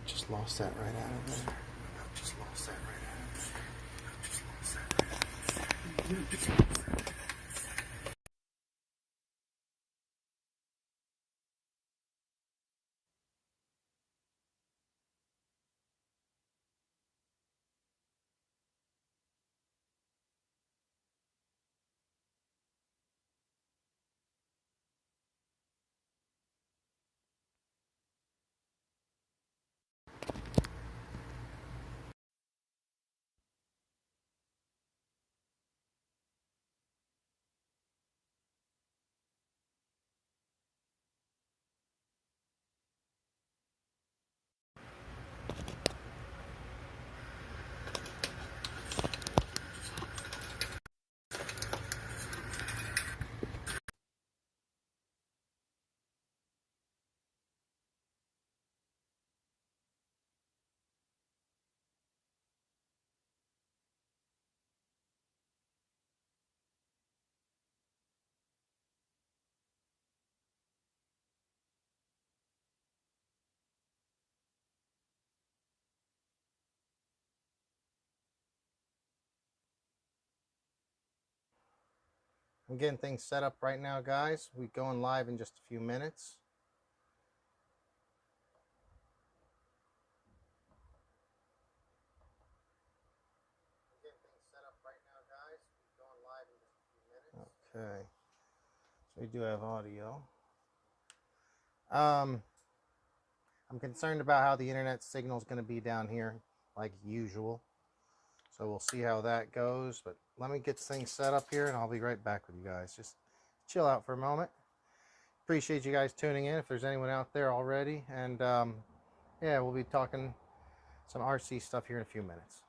Just lost that right out of there. Just lost that right out of there. Just lost that right out of there. I'm getting things set up right now, guys. We're going live in just a few minutes. Okay. So we do have audio. I'm concerned about how the internet signal is going to be down here, like usual. So we'll see how that goes. But let me get things set up here, and I'll be right back with you guys. Just chill out for a moment. Appreciate you guys tuning in, if there's anyone out there already. And yeah, we'll be talking some RC stuff here in a few minutes.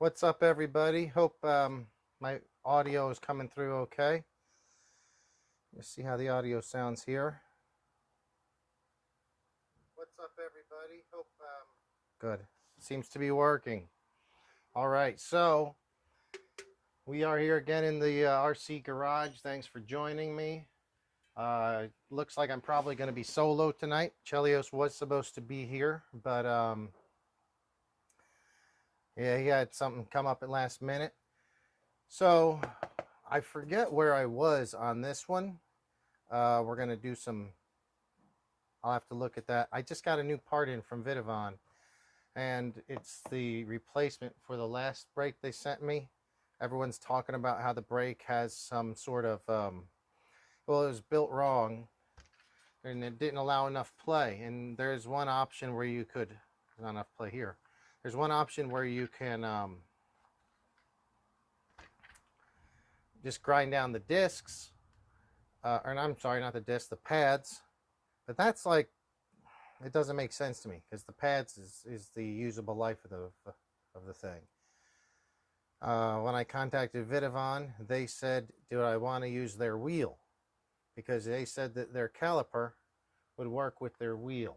What's up, everybody? Hope my audio is coming through okay. Let's see how the audio sounds here. What's up, everybody? Hope good. Seems to be working. All right, so we are here again in the RC garage. Thanks for joining me. Looks like I'm probably going to be solo tonight. Chelios was supposed to be here, but yeah, he had something come up at last minute. So I forget where I was on this one. We're going to do some, I'll have to look at that. I just got a new part in from Vidavon, and it's the replacement for the last brake they sent me. Everyone's talking about how the brake has some sort of, well, it was built wrong, and it didn't allow enough play. And there's one option where you could, not enough play here. There's one option where you can just grind down the discs, or I'm sorry, not the discs, the pads. But that's like, it doesn't make sense to me because the pads is the usable life of the thing. When I contacted Vidavon, they said, do I want to use their wheel? Because they said that their caliper would work with their wheel.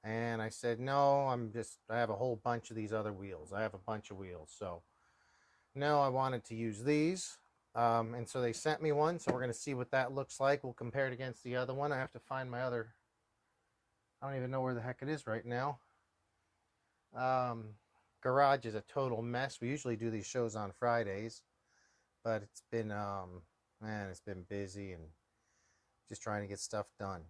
And I said, no, I have a whole bunch of these other wheels. I have a bunch of wheels. So no, I wanted to use these. And so they sent me one. So we're going to see what that looks like. We'll compare it against the other one. I have to find my other, I don't even know where the heck it is right now. Garage is a total mess. We usually do these shows on Fridays, but it's been, man, it's been busy and just trying to get stuff done.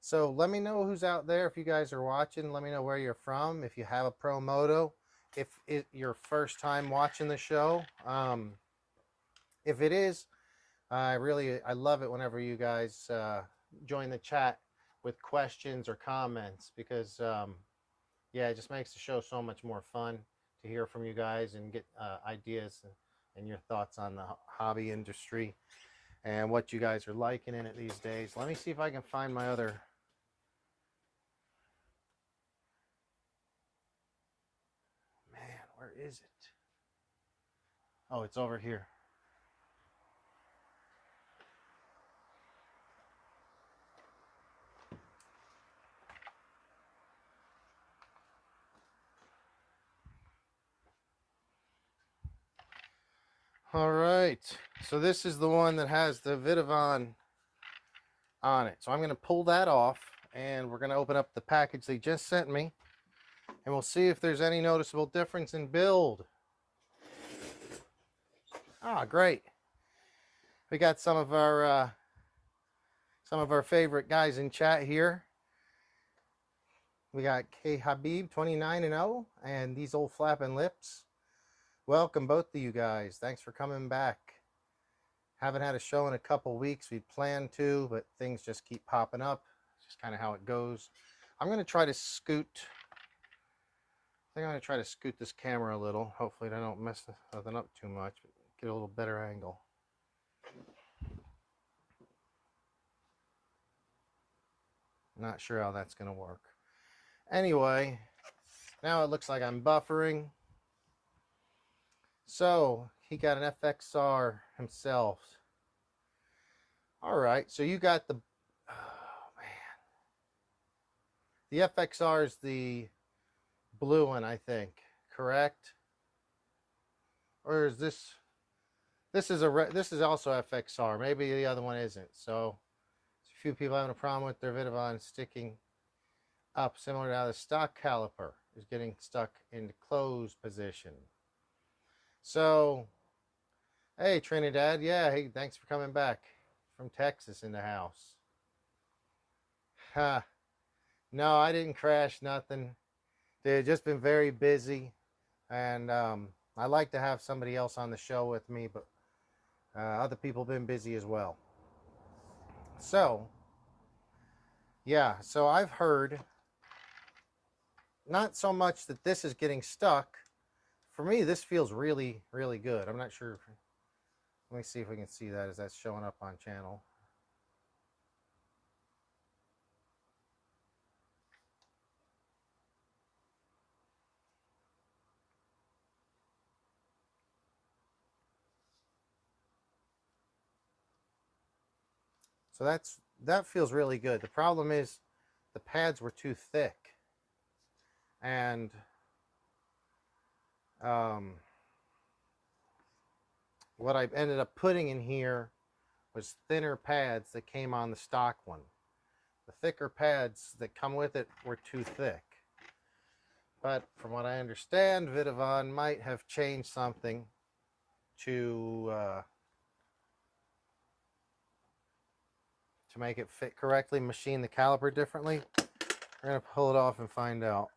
So let me know who's out there. If you guys are watching, let me know where you're from. If you have a Promoto, if it's your first time watching the show, if it is, I love it whenever you guys join the chat with questions or comments, because yeah, it just makes the show so much more fun to hear from you guys and get ideas and your thoughts on the hobby industry and what you guys are liking in it these days. Let me see if I can find my other. Man, where is it? Oh, it's over here. All right, so this is the one that has the Vidavon on it. So I'm going to pull that off, and we're going to open up the package they just sent me, and we'll see if there's any noticeable difference in build. Ah, great. We got some of our favorite guys in chat here. We got K Habib 29-0 and these old flapping lips. Welcome both of you guys. Thanks for coming back. Haven't had a show in a couple weeks. We planned to, but things just keep popping up. It's just kind of how it goes. I'm going to try to scoot. I think I'm going to try to scoot this camera a little. Hopefully I don't mess nothing up too much. But get a little better angle. Not sure how that's going to work. Anyway, now it looks like I'm buffering. So he got an FXR himself. All right, so you got the, oh man, the FXR is the blue one, I think, correct? Or is this is also FXR? Maybe the other one isn't. So a few people having a problem with their Vidavon sticking up, similar to how the stock caliper is getting stuck in the closed position. So, hey Trinidad, yeah, hey, thanks for coming back from Texas in the house. No, I didn't crash nothing. Dude, just been very busy, and I like to have somebody else on the show with me, but other people have been busy as well. So, yeah, so I've heard not so much that this is getting stuck. For me, this feels really, really good. I'm not sure. Let me see if we can see that as that's showing up on channel. So that feels really good. The problem is the pads were too thick. And what I ended up putting in here was thinner pads that came on the stock one. The thicker pads that come with it were too thick. But from what I understand, Vidavon might have changed something to make it fit correctly, machine the caliper differently. We're going to pull it off and find out.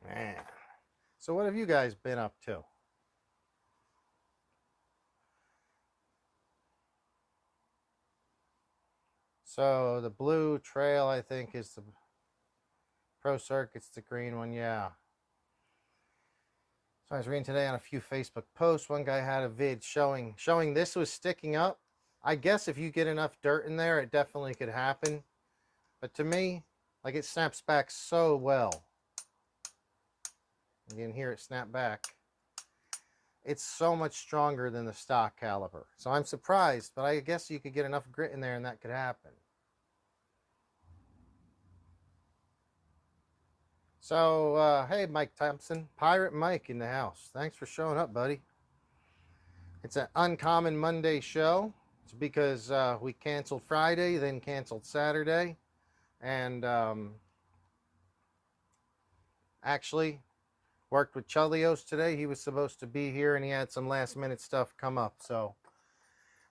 Man. So what have you guys been up to? So the blue trail, I think, is the Pro Circuit's the green one, yeah. So I was reading today on a few Facebook posts. One guy had a vid showing this was sticking up. I guess if you get enough dirt in there, it definitely could happen. But to me, like, it snaps back so well. You can hear it snap back. It's so much stronger than the stock caliper. So I'm surprised, but I guess you could get enough grit in there and that could happen. So, hey, Mike Thompson, Pirate Mike in the house. Thanks for showing up, buddy. It's an uncommon Monday show. It's because we canceled Friday, then canceled Saturday. And actually worked with Chelios today. He was supposed to be here, and he had some last-minute stuff come up. So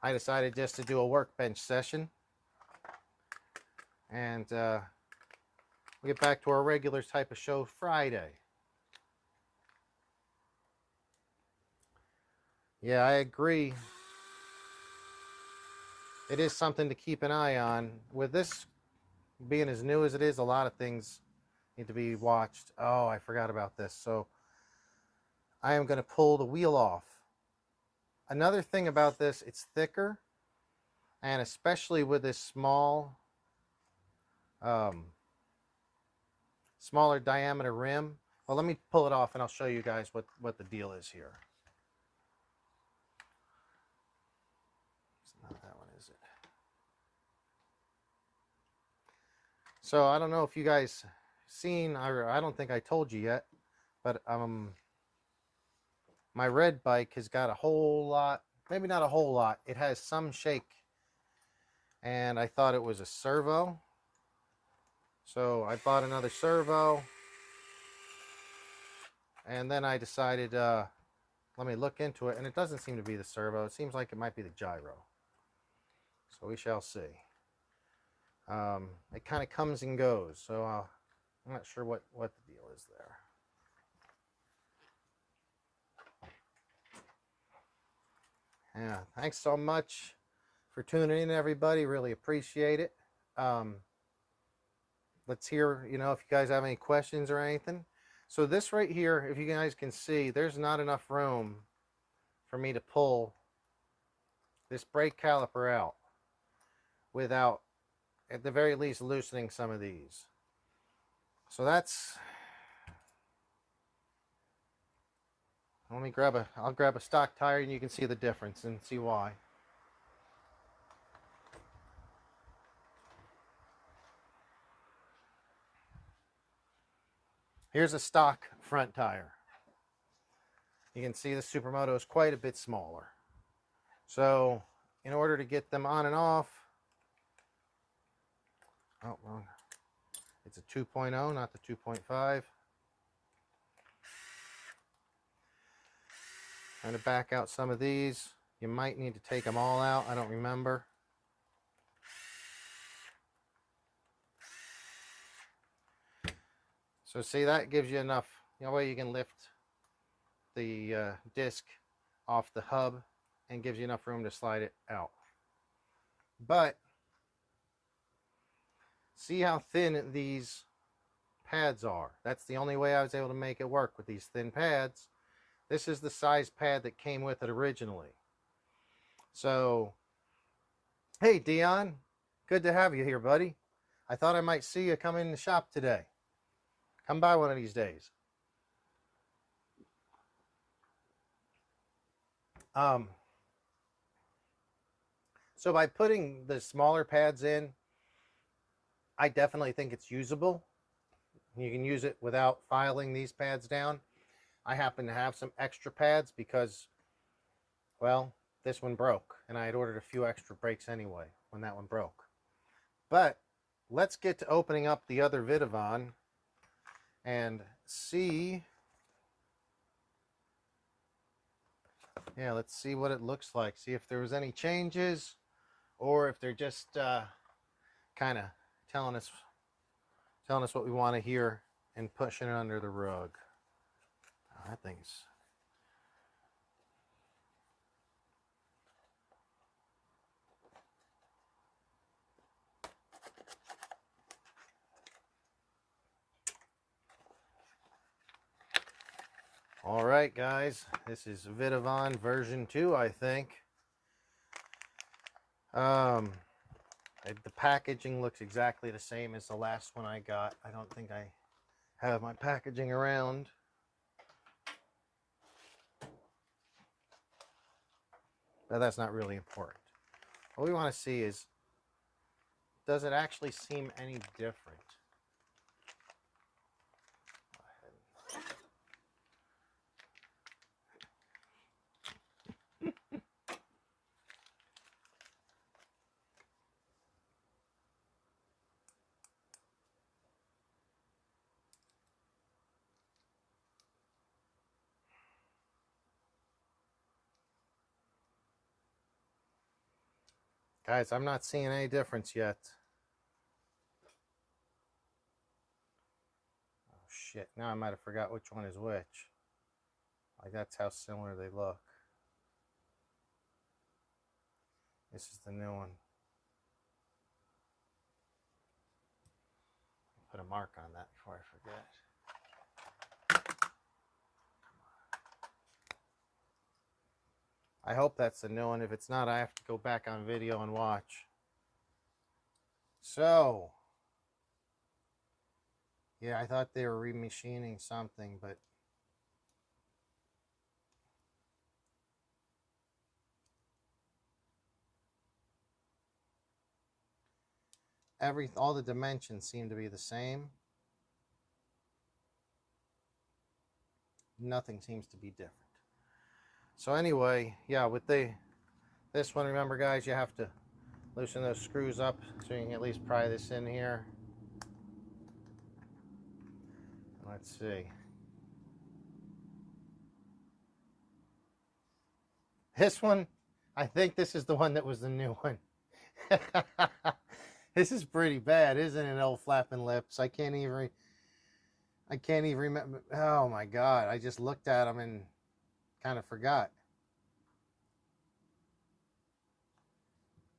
I decided just to do a workbench session. And we'll get back to our regular type of show Friday. Yeah, I agree. It is something to keep an eye on. With this being as new as it is, a lot of things need to be watched. Oh, I forgot about this. So I am going to pull the wheel off. Another thing about this, it's thicker, and especially with this smaller diameter rim. Well, let me pull it off and I'll show you guys what the deal is here. It's not that one, is it? So I don't know if you guys seen, or I don't think I told you yet, but my red bike has got a whole lot, maybe not a whole lot, it has some shake, and I thought it was a servo. So I bought another servo, and then I decided, let me look into it, and it doesn't seem to be the servo. It seems like it might be the gyro. So we shall see. It kind of comes and goes, so I'm not sure what the deal is there. Yeah, thanks so much for tuning in, everybody. Really appreciate it. Let's hear, if you guys have any questions or anything. So this right here, if you guys can see, there's not enough room for me to pull this brake caliper out without, at the very least, loosening some of these. So that's, I'll grab a stock tire and you can see the difference and see why. Here's a stock front tire. You can see the Supermoto is quite a bit smaller. So in order to get them on and off, oh, wrong. It's a 2.0, not the 2.5. Trying to back out some of these. You might need to take them all out. I don't remember. So see, that gives you enough. That way you can lift the disc off the hub and gives you enough room to slide it out. But see how thin these pads are. That's the only way I was able to make it work with these thin pads. This is the size pad that came with it originally. So, hey Dion, Good to have you here, buddy. I thought I might see you come in the shop today. Come by one of these days. So by putting the smaller pads in, I definitely think it's usable. You can use it without filing these pads down. I happen to have some extra pads because, well, this one broke, and I had ordered a few extra brakes anyway when that one broke. But let's get to opening up the other Vidavon and see. Yeah, let's see what it looks like. See if there was any changes, or if they're just kind of telling us what we want to hear and pushing it under the rug. I think it's all right, guys. This is Vidavon version 2, I think. The packaging looks exactly the same as the last one I got. I don't think I have my packaging around. But that's not really important. What we want to see is, does it actually seem any different? Guys, I'm not seeing any difference yet. Oh shit, now I might have forgot which one is which. Like, that's how similar they look. This is the new one. Put a mark on that before I forget. I hope that's the new one. If it's not, I have to go back on video and watch. So, yeah, I thought they were remachining something, but all the dimensions seem to be the same. Nothing seems to be different. So anyway, yeah, with this one, remember guys, you have to loosen those screws up so you can at least pry this in here. Let's see. This one, I think this is the one that was the new one. This is pretty bad, isn't it, old flapping lips? I can't even remember. Oh my God, I just looked at them and kind of forgot.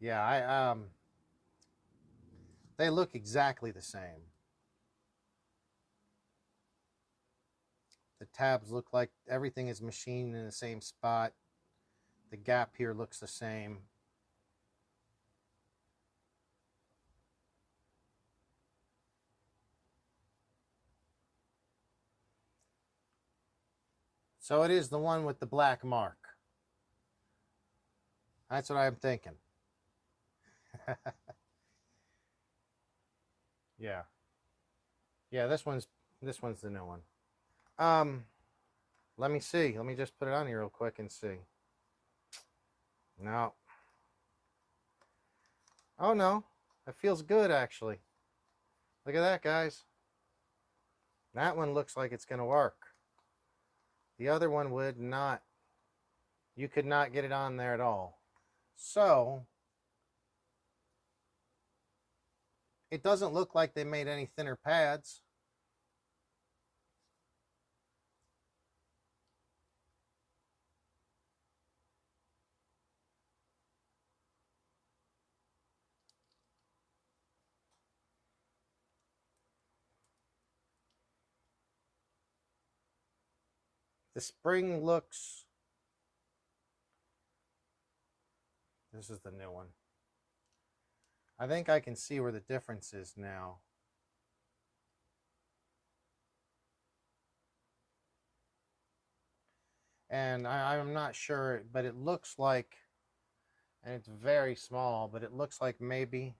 Yeah, they look exactly the same. The tabs look like everything is machined in the same spot. The gap here looks the same. So it is the one with the black mark. That's what I'm thinking. Yeah. Yeah, this one's the new one. Let me see. Let me just put it on here real quick and see. No. Oh no. It feels good actually. Look at that, guys. That one looks like it's going to work. The other one would not. You could not get it on there at all. So, it doesn't look like they made any thinner pads. The spring looks... This is the new one. I think I can see where the difference is now. And I'm not sure, but it looks like, and it's very small, but it looks like maybe,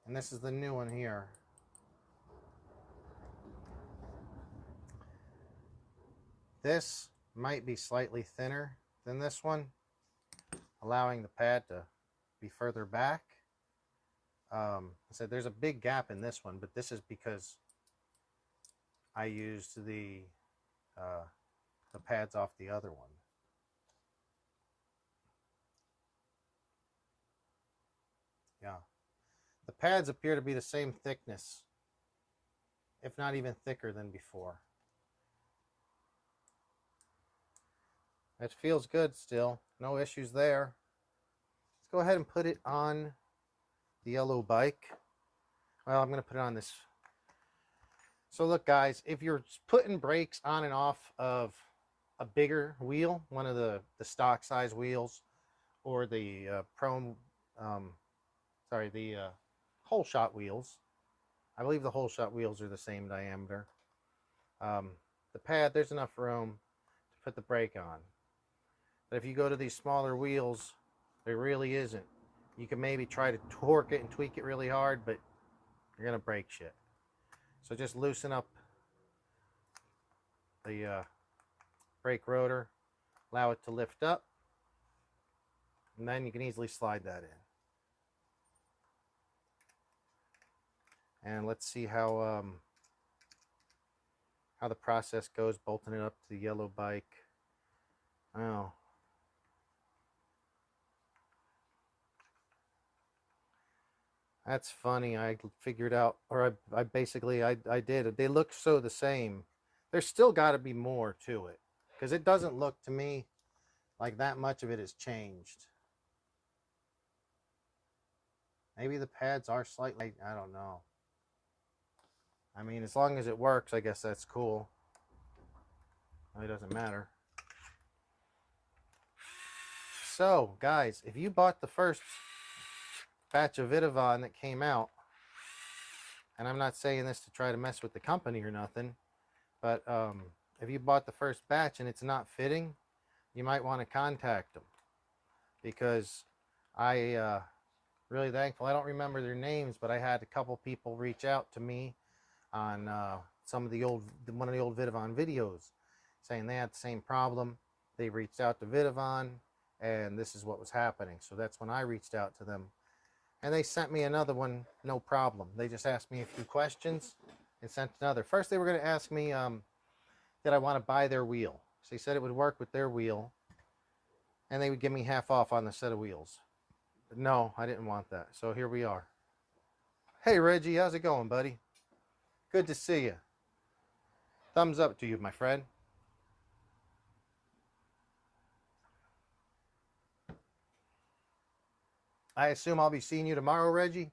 and this is the new one here. This might be slightly thinner than this one, allowing the pad to be further back. I said there's a big gap in this one, but this is because I used the pads off the other one. Yeah. The pads appear to be the same thickness, if not even thicker than before. It feels good still. No issues there. Let's go ahead and put it on the yellow bike. Well, I'm going to put it on this. So look, guys, if you're putting brakes on and off of a bigger wheel, one of the stock size wheels, or the whole shot wheels. I believe the whole shot wheels are the same diameter. The pad, there's enough room to put the brake on. But if you go to these smaller wheels, there really isn't. You can maybe try to torque it and tweak it really hard, but you're going to break shit. So just loosen up the brake rotor, allow it to lift up, and then you can easily slide that in. And let's see how the process goes, bolting it up to the yellow bike. Oh. That's funny. I figured out, or I basically did. They look so the same. There's still got to be more to it, because it doesn't look to me like that much of it has changed. Maybe the pads are slightly, I don't know. I mean, as long as it works, I guess that's cool. It doesn't matter. So, guys, if you bought the first batch of Vidavon that came out, and I'm not saying this to try to mess with the company or nothing, but if you bought the first batch and it's not fitting, you might want to contact them, because I really thankful. I don't remember their names, but I had a couple people reach out to me on one of the old Vidavon videos, saying they had the same problem. They reached out to Vidavon, and this is what was happening. So that's when I reached out to them, and they sent me another one, no problem. They just asked me a few questions and sent another. First, they were going to ask me did I want to buy their wheel. So they said it would work with their wheel, and they would give me half off on the set of wheels. But no, I didn't want that. So here we are. Hey, Reggie, how's it going, buddy? Good to see you. Thumbs up to you, my friend. I assume I'll be seeing you tomorrow, Reggie.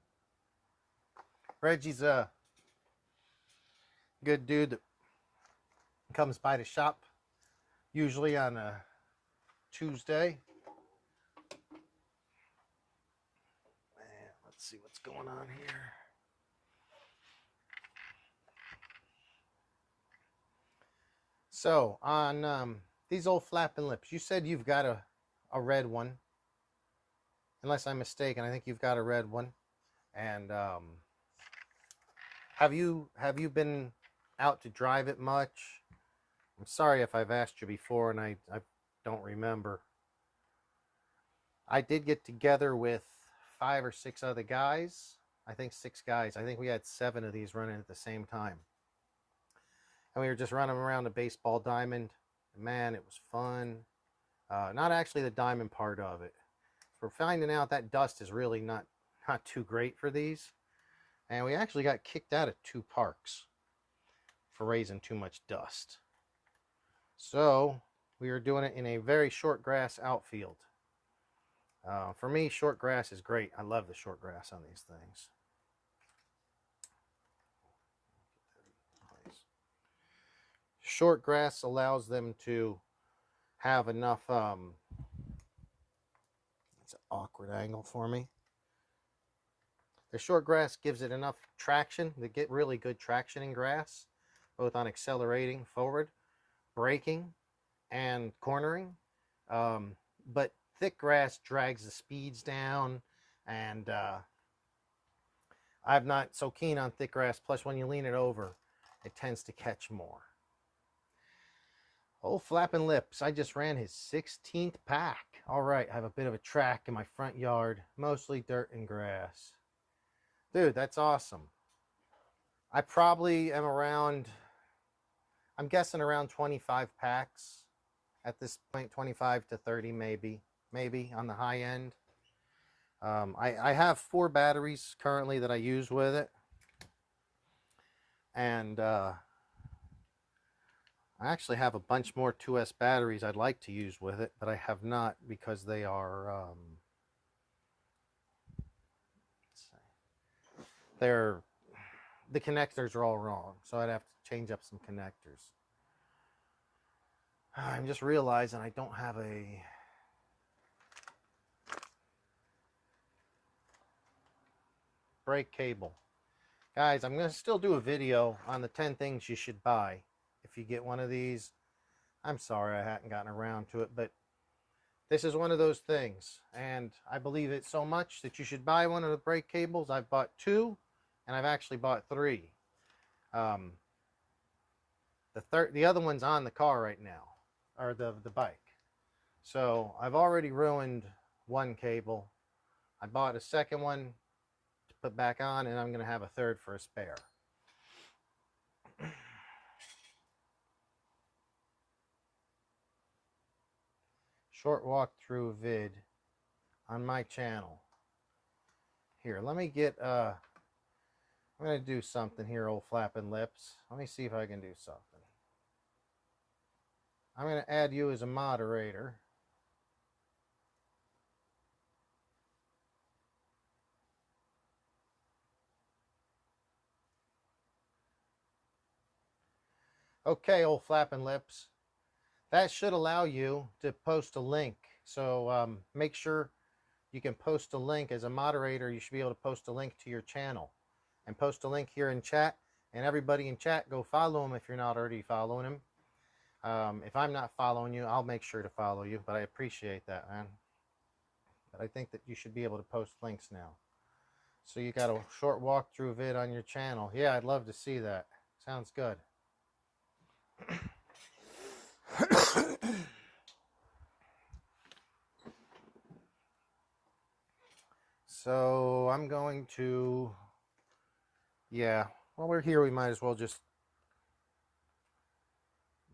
Reggie's a good dude that comes by the shop usually on a Tuesday. Man, let's see what's going on here. So on these old flapping lips, you said you've got a red one. Unless I'm mistaken, I think you've got a red one. And have you been out to drive it much? I'm sorry if I've asked you before and I don't remember. I did get together with 5 or 6 other guys. I think 6 guys. I think we had 7 of these running at the same time. And we were just running around the baseball diamond. Man, it was fun. Not actually the diamond part of it. We're finding out that dust is really not too great for these. And we actually got kicked out of 2 parks for raising too much dust. So we were doing it in a very short grass outfield. For me, short grass is great. I love the short grass on these things. Short grass allows them to have enough, it's an awkward angle for me. The short grass gives it enough traction to get really good traction in grass, both on accelerating forward, braking, and cornering. But thick grass drags the speeds down, and I'm not so keen on thick grass. Plus, when you lean it over, it tends to catch more. Old Flapping Lips, I just ran his 16th pack. All right, I have a bit of a track in my front yard, mostly dirt and grass. Dude, that's awesome. I probably am around, I'm guessing around 25 packs at this point, 25 to 30 maybe on the high end. I have 4 batteries currently that I use with it. And I actually have a bunch more 2S batteries I'd like to use with it, but I have not because they are, the connectors are all wrong. So I'd have to change up some connectors. I'm just realizing I don't have a brake cable. Guys, I'm going to still do a video on the 10 things you should buy if you get one of these. I'm sorry I hadn't gotten around to it, but this is one of those things, and I believe it so much that you should buy one of the brake cables. I've bought 2, and I've actually bought 3. The other one's on the car right now, or the bike. So I've already ruined 1 cable. I bought a second one to put back on, and I'm going to have a third for a spare. Short walkthrough vid on my channel. Here, let me get, I'm going to do something here, old Flapping Lips. Let me see if I can do something. I'm going to add you as a moderator. Okay, old Flapping Lips. That should allow you to post a link. So make sure you can post a link. As a moderator, you should be able to post a link to your channel. And post a link here in chat. And everybody in chat, go follow him if you're not already following him. If I'm not following you, I'll make sure to follow you. But I appreciate that, man. But I think that you should be able to post links now. So you got a short walkthrough vid on your channel. Yeah, I'd love to see that. Sounds good. So I'm going to, yeah, while we're here, we might as well just,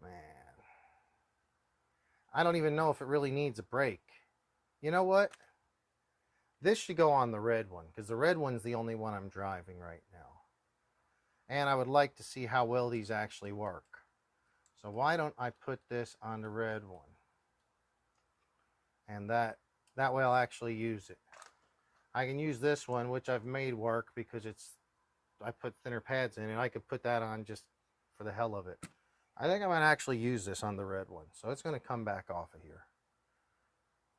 man, I don't even know if it really needs a brake. You know what? This should go on the red one, because the red one's the only one I'm driving right now. And I would like to see how well these actually work. So why don't I put this on the red one? And that way I'll actually use it. I can use this one, which I've made work because I put thinner pads in, and I could put that on just for the hell of it. I think I'm going to actually use this on the red one. So it's going to come back off of here.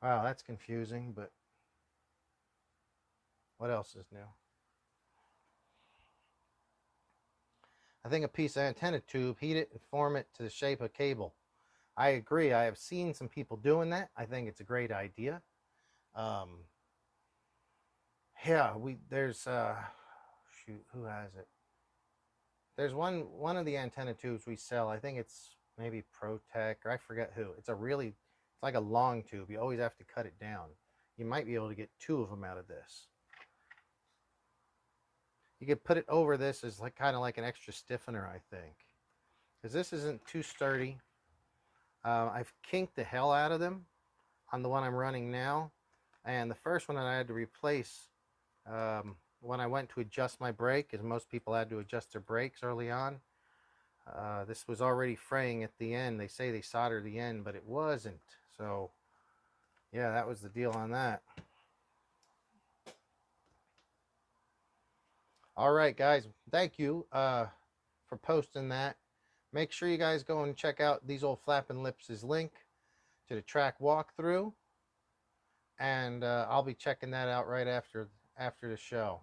Wow, that's confusing, but what else is new? I think a piece of antenna tube, heat it and form it to the shape of cable. I agree. I have seen some people doing that. I think it's a great idea. Yeah, there's shoot, who has it? There's one of the antenna tubes we sell. I think it's maybe ProTech, or I forget who. It's like a long tube. You always have to cut it down. You might be able to get 2 of them out of this. You could put it over this as like kind of like an extra stiffener, I think, because this isn't too sturdy. I've kinked the hell out of them on the one I'm running now, and the first one that I had to replace when I went to adjust my brake, as most people had to adjust their brakes early on, this was already fraying at the end. They say they soldered the end, but it wasn't. So yeah, that was the deal on that. All right, guys, thank you for posting that. Make sure you guys go and check out these old Flapping Lips' link to the track walkthrough, and I'll be checking that out right after the show.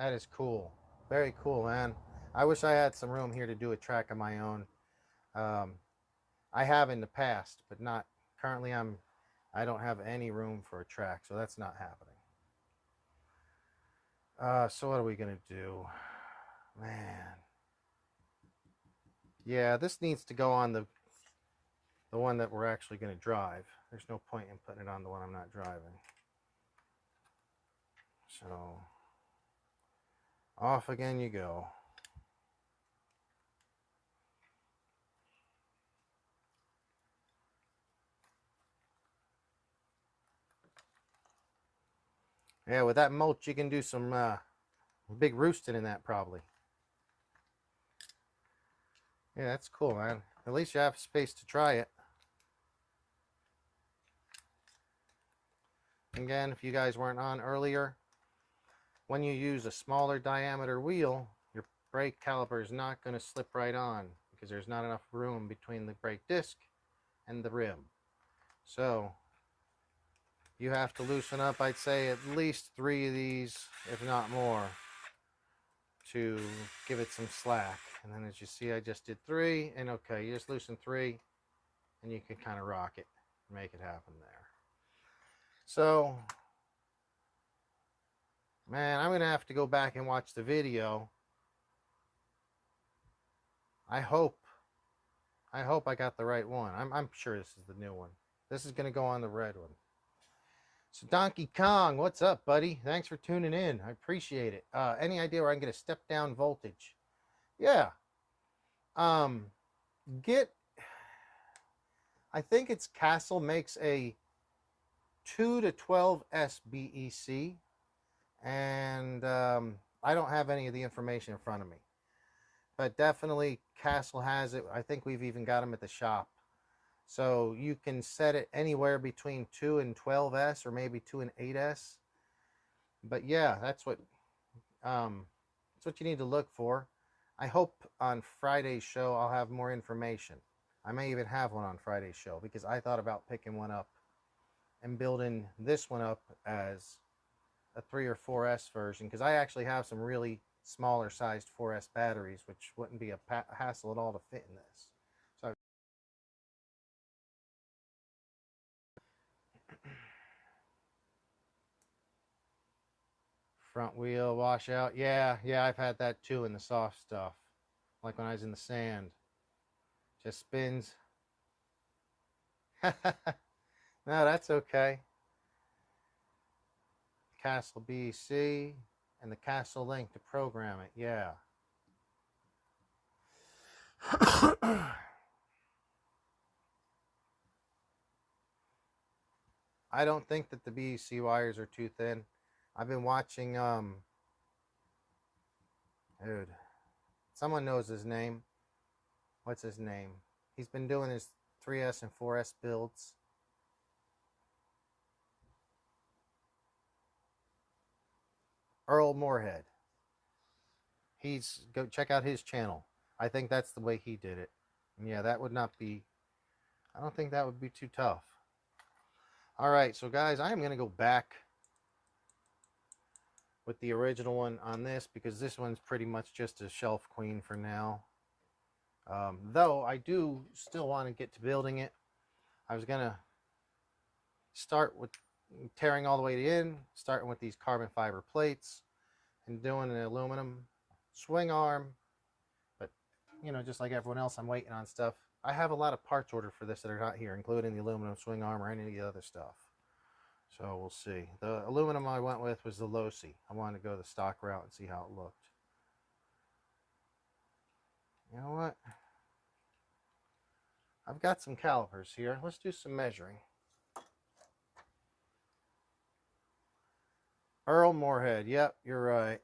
That is cool. Very cool, man. I wish I had some room here to do a track of my own. Um, I have in the past, but not currently. I don't have any room for a track, so that's not happening. So what are we gonna do, man? Yeah, this needs to go on the one that we're actually gonna drive. There's no point in putting it on the one I'm not driving. So off again you go. Yeah, with that mulch, you can do some big roosting in that probably. Yeah, that's cool, man. At least you have space to try it. Again, if you guys weren't on earlier, when you use a smaller diameter wheel, your brake caliper is not going to slip right on because there's not enough room between the brake disc and the rim. So you have to loosen up, I'd say, at least 3 of these, if not more, to give it some slack. And then as you see, I just did 3, and okay, you just loosen 3, and you can kind of rock it and make it happen there. So, man, I'm going to have to go back and watch the video. I hope I got the right one. I'm sure this is the new one. This is going to go on the red one. So Donkey Kong, what's up, buddy? Thanks for tuning in. I appreciate it. Any idea where I can get a step down voltage? Yeah. Get, I think it's Castle makes a 2 to 12 SBEC, and I don't have any of the information in front of me, but definitely Castle has it. I think we've even got them at the shop. So you can set it anywhere between 2 and 12S, or maybe 2 and 8S. But yeah, that's what you need to look for. I hope on Friday's show I'll have more information. I may even have one on Friday's show, because I thought about picking one up and building this one up as a 3 or 4S version, because I actually have some really smaller sized 4S batteries, which wouldn't be a hassle at all to fit in this. So front wheel washout, yeah, I've had that too in the soft stuff, like when I was in the sand. Just spins. No, that's okay. Castle BC and the Castle link to program it, yeah. I don't think that the BC wires are too thin. I've been watching, dude, someone knows his name. What's his name? He's been doing his 3S and 4S builds. Earl Moorhead. Go check out his channel. I think that's the way he did it. And yeah, that would not be, I don't think that would be too tough. All right, so guys, I am going to go back with the original one on this, because this one's pretty much just a shelf queen for now. Though I do still want to get to building it. I was going to start with tearing all the way in, starting with these carbon fiber plates and doing an aluminum swing arm. But, you know, just like everyone else, I'm waiting on stuff. I have a lot of parts ordered for this that are not here, including the aluminum swing arm or any of the other stuff. So we'll see. The aluminum I went with was the Losi. I wanted to go the stock route and see how it looked. You know what? I've got some calipers here. Let's do some measuring. Earl Moorhead. Yep, you're right.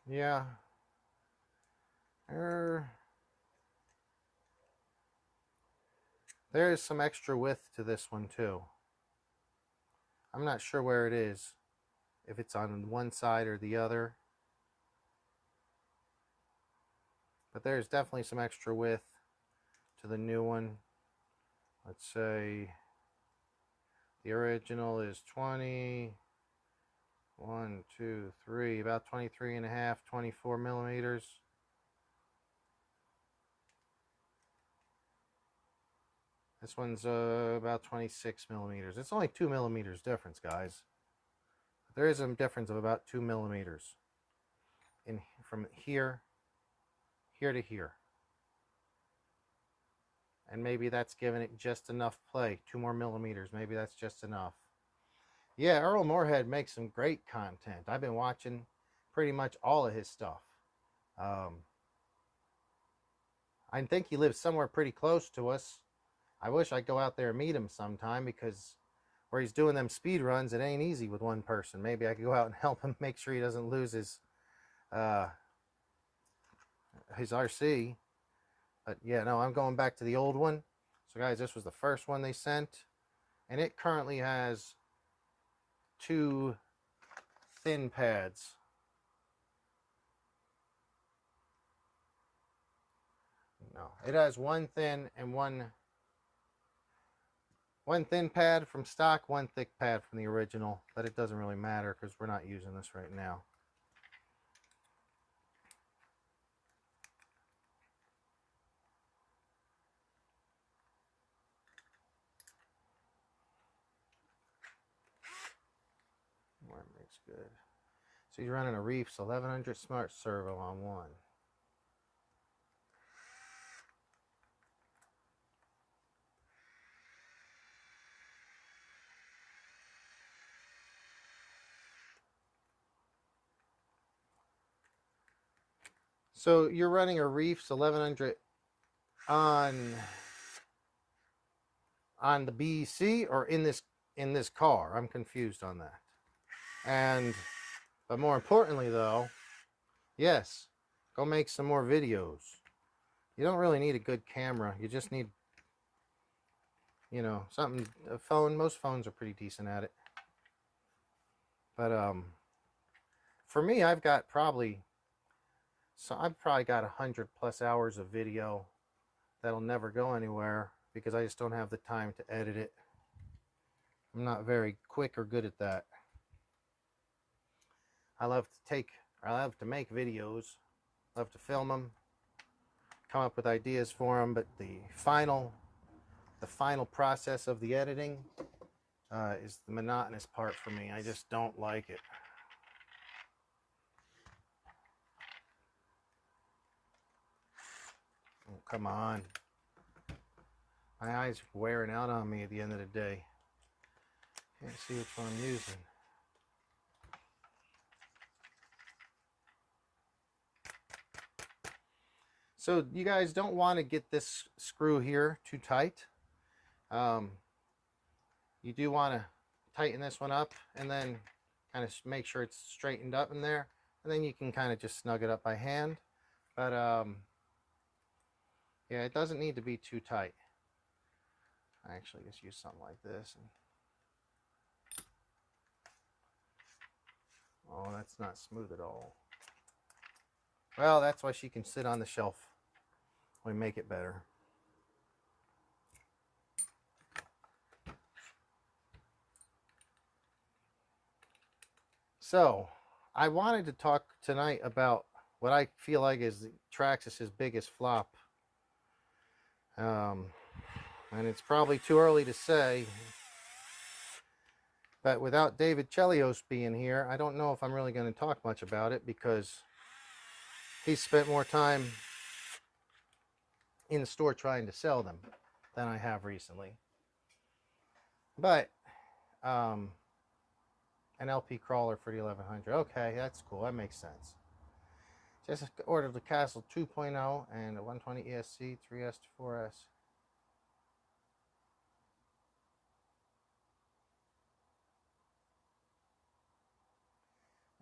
Yeah. There is some extra width to this one too. I'm not sure where it is, if it's on one side or the other, but there's definitely some extra width to the new one. Let's say the original is 20, 1, 2, 3, about 23 and a half, 24 millimeters. This one's about 26 millimeters. It's only 2 millimeters difference, guys. But there is a difference of about 2 millimeters from here to here. And maybe that's giving it just enough play. 2 more millimeters. Maybe that's just enough. Yeah, Earl Moorhead makes some great content. I've been watching pretty much all of his stuff. I think he lives somewhere pretty close to us. I wish I'd go out there and meet him sometime, because where he's doing them speed runs, it ain't easy with one person. Maybe I could go out and help him make sure he doesn't lose his RC. But yeah, no, I'm going back to the old one. So guys, this was the first one they sent, and it currently has 2 thin pads. No, it has 1 thin and one thin pad from stock, 1 thick pad from the original, but it doesn't really matter because we're not using this right now. More makes good. So you're running a Reefs 1100 Smart Servo on one. So you're running a Reefs 1100 on the BEC or in this car? I'm confused on that. But more importantly though, yes, go make some more videos. You don't really need a good camera. You just need, something, a phone. Most phones are pretty decent at it. But for me, I've probably got 100+ hours of video that'll never go anywhere because I just don't have the time to edit it. I'm not very quick or good at that. I love to make videos, love to film them, come up with ideas for them, but the final process of the editing is the monotonous part for me. I just don't like it. Oh, come on. My eyes are wearing out on me at the end of the day. Can't see which one I'm using. So you guys don't want to get this screw here too tight. You do want to tighten this one up and then kind of make sure it's straightened up in there. And then you can kind of just snug it up by hand. But yeah, it doesn't need to be too tight. I actually just use something like this. Oh, that's not smooth at all. Well, that's why she can sit on the shelf. We make it better. So, I wanted to talk tonight about what I feel like is Traxxas' biggest flop. And it's probably too early to say, but without David Chelios being here, I don't know if I'm really going to talk much about it because he's spent more time in the store trying to sell them than I have recently. But an LP crawler for the 1100. Okay, that's cool. That makes sense. Just ordered the Castle 2.0 and a 120 ESC 3S to 4S.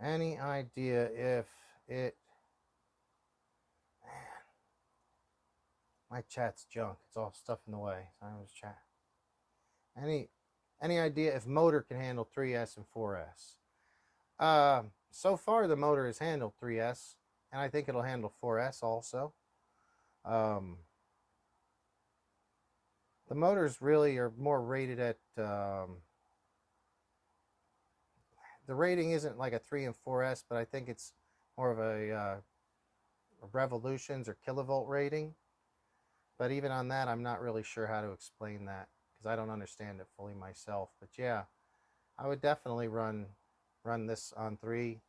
Any idea if it... Man. My chat's junk. It's all stuff in the way. So I was chat. Any idea if motor can handle 3S and 4S? So far the motor has handled 3S, and I think it'll handle 4S also. The motors really are more rated at, the rating isn't like a 3 and 4S, but I think it's more of a revolutions or kilovolt rating. But even on that, I'm not really sure how to explain that because I don't understand it fully myself. But yeah, I would definitely run this on 3,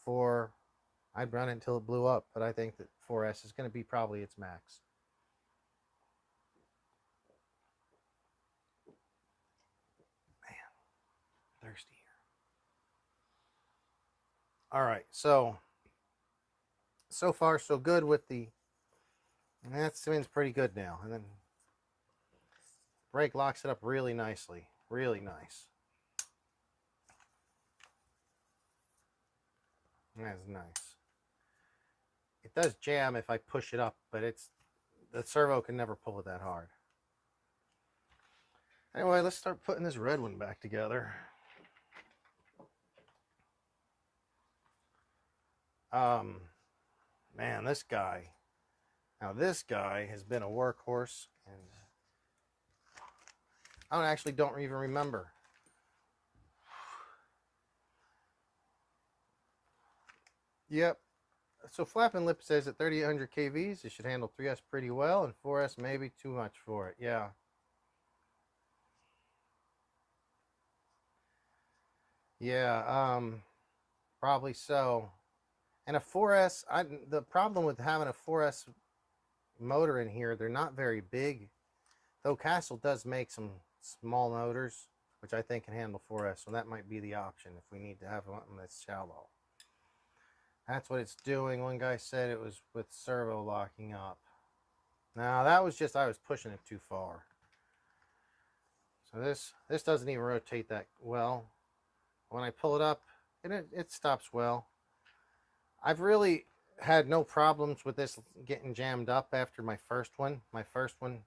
4. I'd run it until it blew up, but I think that 4S is going to be probably its max. Man, thirsty here. All right, so far so good with the, that spins pretty good now. And then brake locks it up really nicely, really nice. That's nice. It does jam if I push it up, but the servo can never pull it that hard. Anyway, let's start putting this red one back together. Man, this guy has been a workhorse, and I actually don't even remember. Yep. So Flapping Lip says at 3800 kVs, it should handle 3S pretty well, and 4S maybe too much for it. Yeah. Yeah, probably so. And a 4S, the problem with having a 4S motor in here, they're not very big. Though Castle does make some small motors, which I think can handle 4S, so that might be the option if we need to have one that's shallow. That's what it's doing. One guy said it was with servo locking up. Now that was just I was pushing it too far. So this doesn't even rotate that well. When I pull it up, it stops well. I've really had no problems with this getting jammed up after my first one. My first one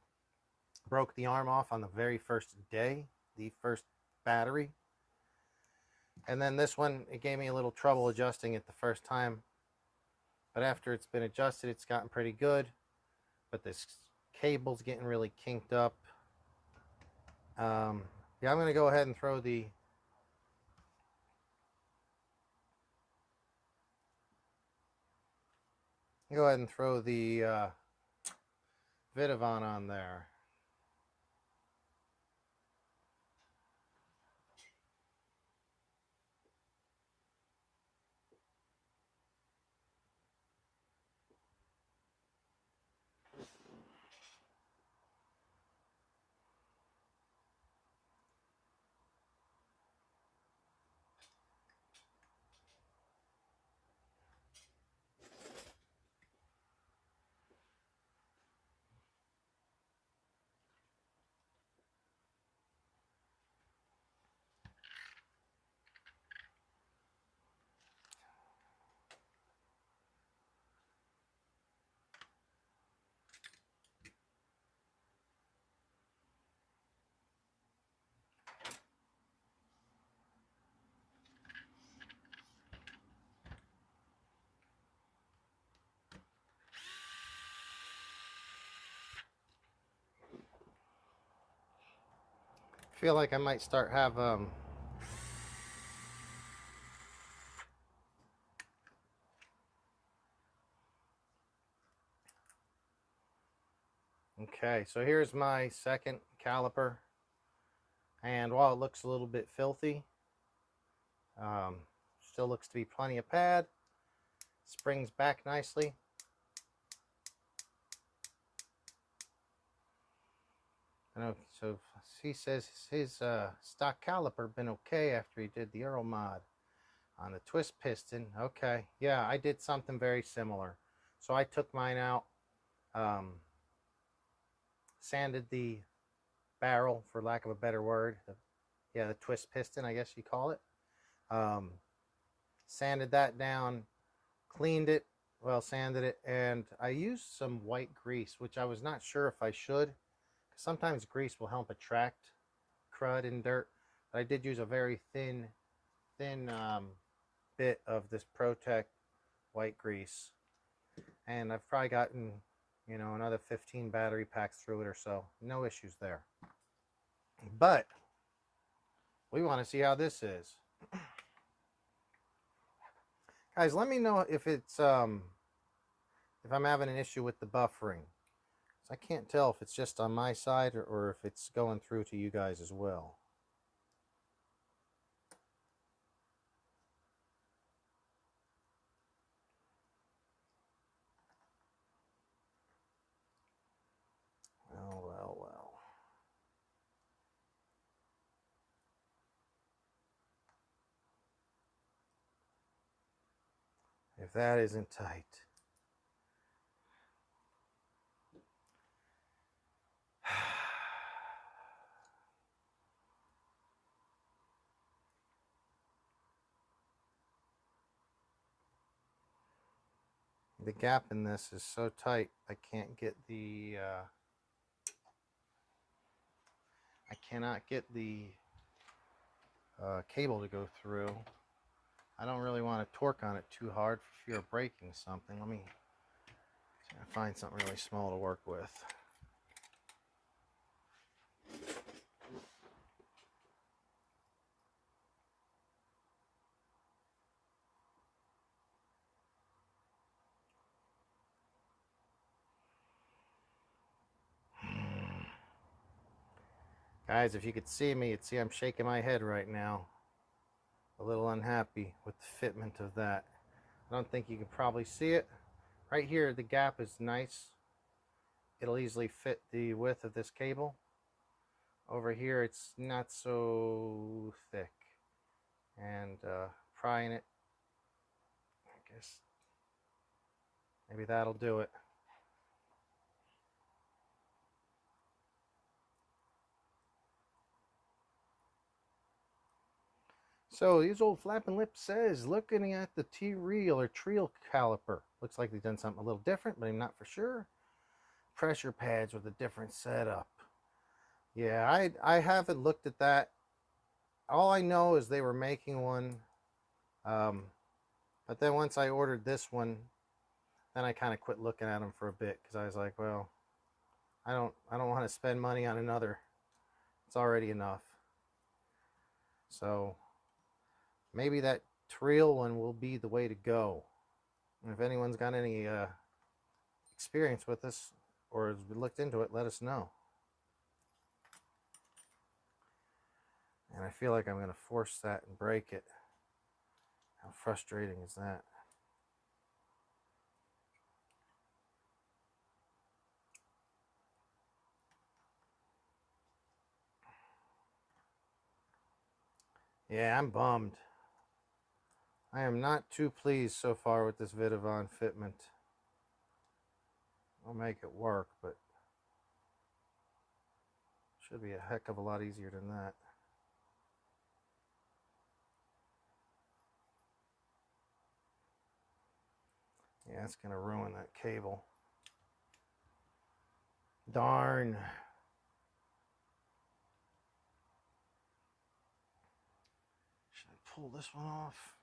broke the arm off on the very first day, the first battery. And then this one, it gave me a little trouble adjusting it the first time. But after it's been adjusted, it's gotten pretty good. But this cable's getting really kinked up. Yeah, I'm going to go ahead and throw the Vidavon on there. I feel like I might start have okay, so here's my second caliper, and while it looks a little bit filthy, still looks to be plenty of pad. Springs back nicely. So he says his stock caliper been okay after he did the Arrma mod on the twist piston. Okay, yeah, I did something very similar. So I took mine out, sanded the barrel, for lack of a better word. The twist piston, I guess you call it. Sanded that down, cleaned it well sanded it, and I used some white grease, which I was not sure if I should. Sometimes grease will help attract crud and dirt. But I did use a very thin bit of this Protect white grease, and I've probably gotten, you know, another 15 battery packs through it or so. No issues there. But we want to see how this is. Guys, let me know if it's if I'm having an issue with the buffering. I can't tell if it's just on my side or if it's going through to you guys as well. Well, well, well. If that isn't tight. The gap in this is so tight, I can't get the I cannot get the cable to go through. I don't really want to torque on it too hard for fear of breaking something. Let me find something really small to work with. Guys, if you could see me, you'd see I'm shaking my head right now. A little unhappy with the fitment of that. I don't think you can probably see it. Right here, the gap is nice. It'll easily fit the width of this cable. Over here, it's not so thick. And prying it, I guess maybe that'll do it. So these old flapping lips says, looking at the T-reel or treel caliper. Looks like they've done something a little different, but I'm not for sure. Pressure pads with a different setup. Yeah, I haven't looked at that. All I know is they were making one. But then once I ordered this one, then I kind of quit looking at them for a bit because I was like, well, I don't want to spend money on another. It's already enough. So maybe that trail one will be the way to go. And if anyone's got any experience with this or has looked into it, let us know. And I feel like I'm going to force that and break it. How frustrating is that? Yeah, I'm bummed. I am not too pleased so far with this Vidavon fitment. I'll make it work, but should be a heck of a lot easier than that. Yeah, it's going to ruin that cable. Darn. Should I pull this one off?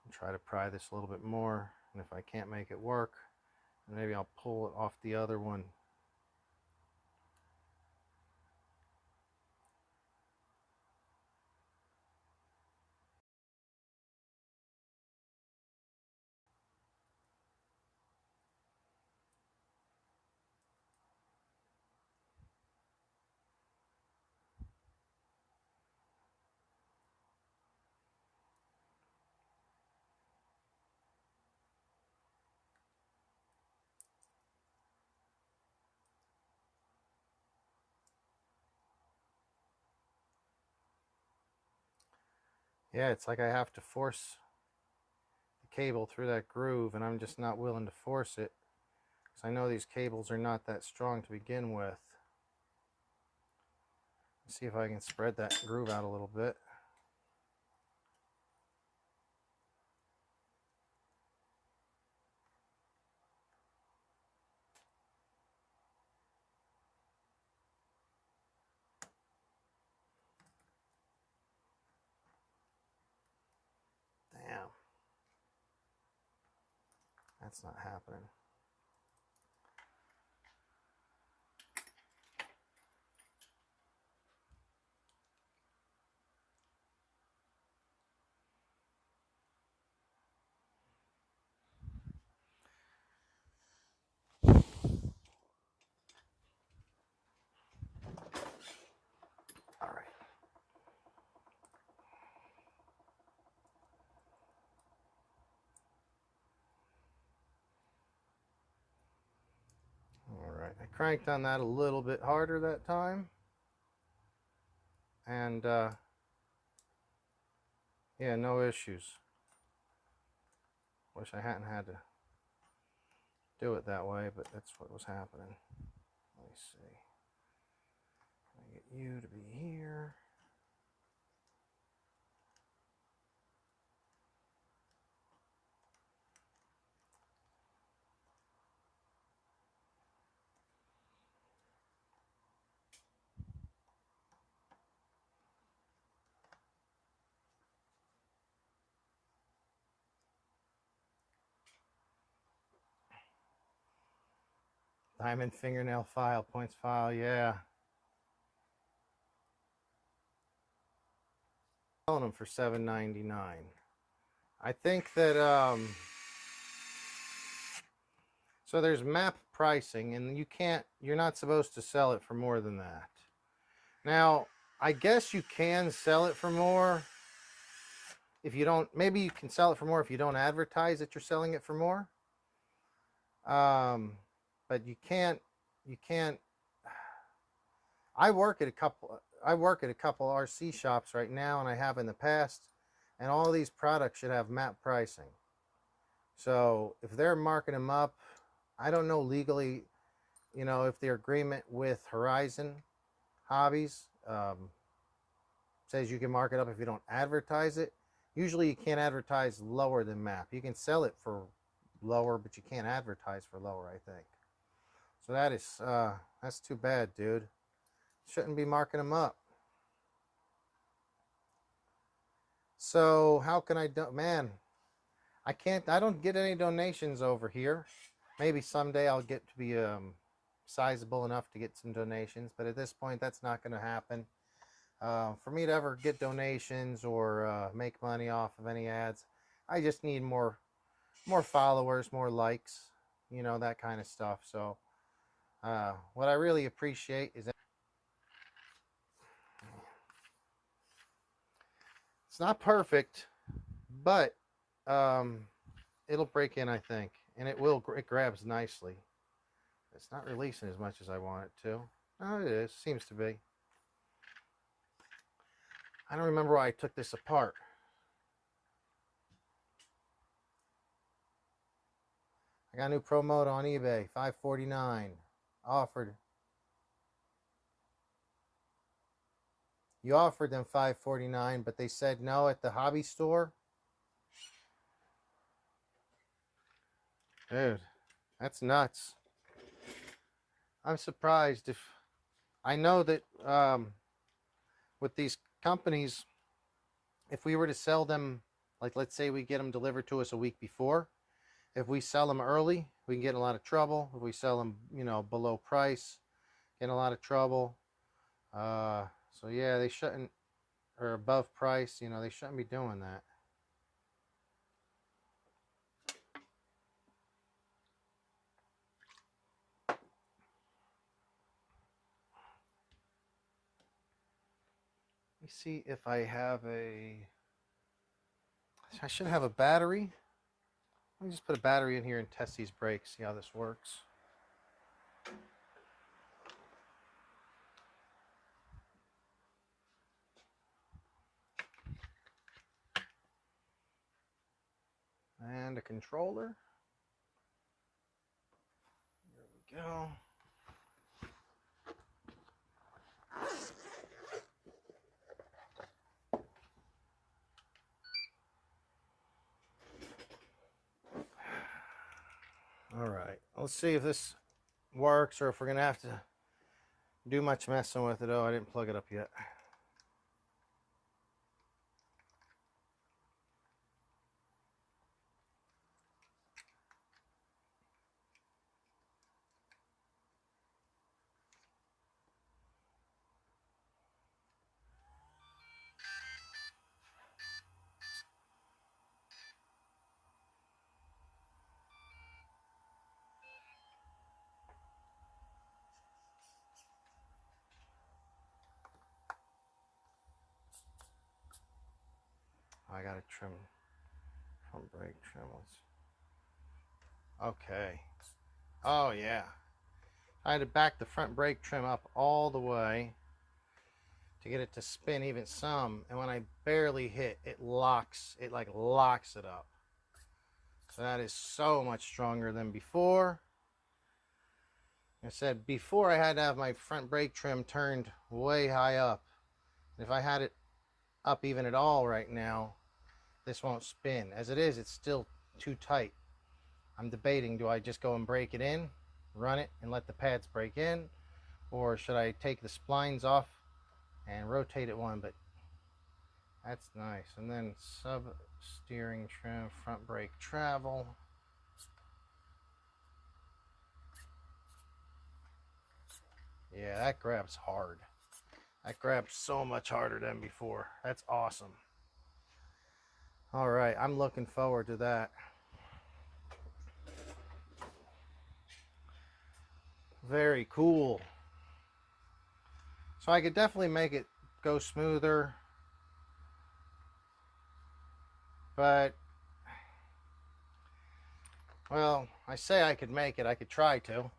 And try to pry this a little bit more. And if I can't make it work, maybe I'll pull it off the other one. Yeah, it's like I have to force the cable through that groove, and I'm just not willing to force it because I know these cables are not that strong to begin with. Let's see if I can spread that groove out a little bit. That's not happening. All right. All right. I cranked on that a little bit harder that time. And yeah, no issues. Wish I hadn't had to do it that way, but that's what was happening. Let me see. I get you to be here. Diamond fingernail file, points file, yeah. Selling them for $7.99. I think that so there's map pricing, and you're not supposed to sell it for more than that. Now, I guess you can sell it for more if you don't. Maybe you can sell it for more if you don't advertise that you're selling it for more. But you can't. I work at a couple RC shops right now, and I have in the past, and all of these products should have map pricing. So if they're marking them up, I don't know legally, you know, if their agreement with Horizon Hobbies says you can mark it up if you don't advertise it. Usually you can't advertise lower than map. You can sell it for lower, but you can't advertise for lower, I think. So that's too bad, dude. Shouldn't be marking them up. So how can I do, man, I don't get any donations over here. Maybe someday I'll get to be sizable enough to get some donations, but at this point that's not going to happen. For me to ever get donations or make money off of any ads, I just need more followers, more likes, you know, that kind of stuff. So what I really appreciate is that it's not perfect, but it'll break in, I think, and it grabs nicely. It's not releasing as much as I want it to. Oh, it is. Seems to be. I don't remember why I took this apart. I got a new Promoto on eBay, $5.49. Offered. You offered them $5.49, but they said no at the hobby store. Dude, that's nuts. I'm surprised. If I know that with these companies, if we were to sell them, like let's say we get them delivered to us a week before, if we sell them early, we can get in a lot of trouble. If we sell them, you know, below price, get in a lot of trouble. So yeah, they shouldn't, or above price, you know, they shouldn't be doing that. Let me see if I have I should have a battery. Let me just put a battery in here and test these brakes, see how this works. And a controller. There we go. All right, let's see if this works or if we're gonna have to do much messing with it. Oh, I didn't plug it up yet. I gotta trim front brake trim. Okay. Oh yeah. I had to back the front brake trim up all the way to get it to spin even some, and when I barely hit, it locks it up. So that is so much stronger than before. I said before I had to have my front brake trim turned way high up. If I had it up even at all right now, this won't spin. As it is, it's still too tight. I'm debating, do I just go and break it in, run it, and let the pads break in, or should I take the splines off and rotate it one? But that's nice. And then sub steering trim, front brake travel. Yeah, that grabs hard. That grabs so much harder than before. That's awesome. All right, I'm looking forward to that. Very cool. So I could definitely make it go smoother, but, well, I say I could make it. I could try to.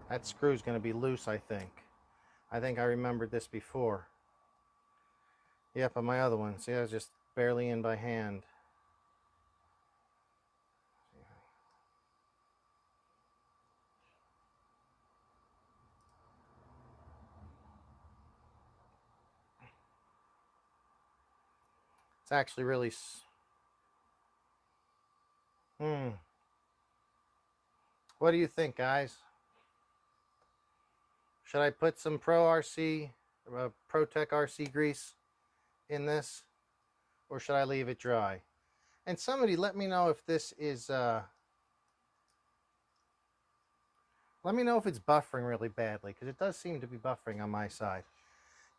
That screw's going to be loose, I think. I think I remembered this before. Yep, on my other one. See, I was just barely in by hand. It's actually really... What do you think, guys? Should I put some Protec RC grease in this, or should I leave it dry? And somebody let me know if this is let me know if it's buffering really badly, because it does seem to be buffering on my side.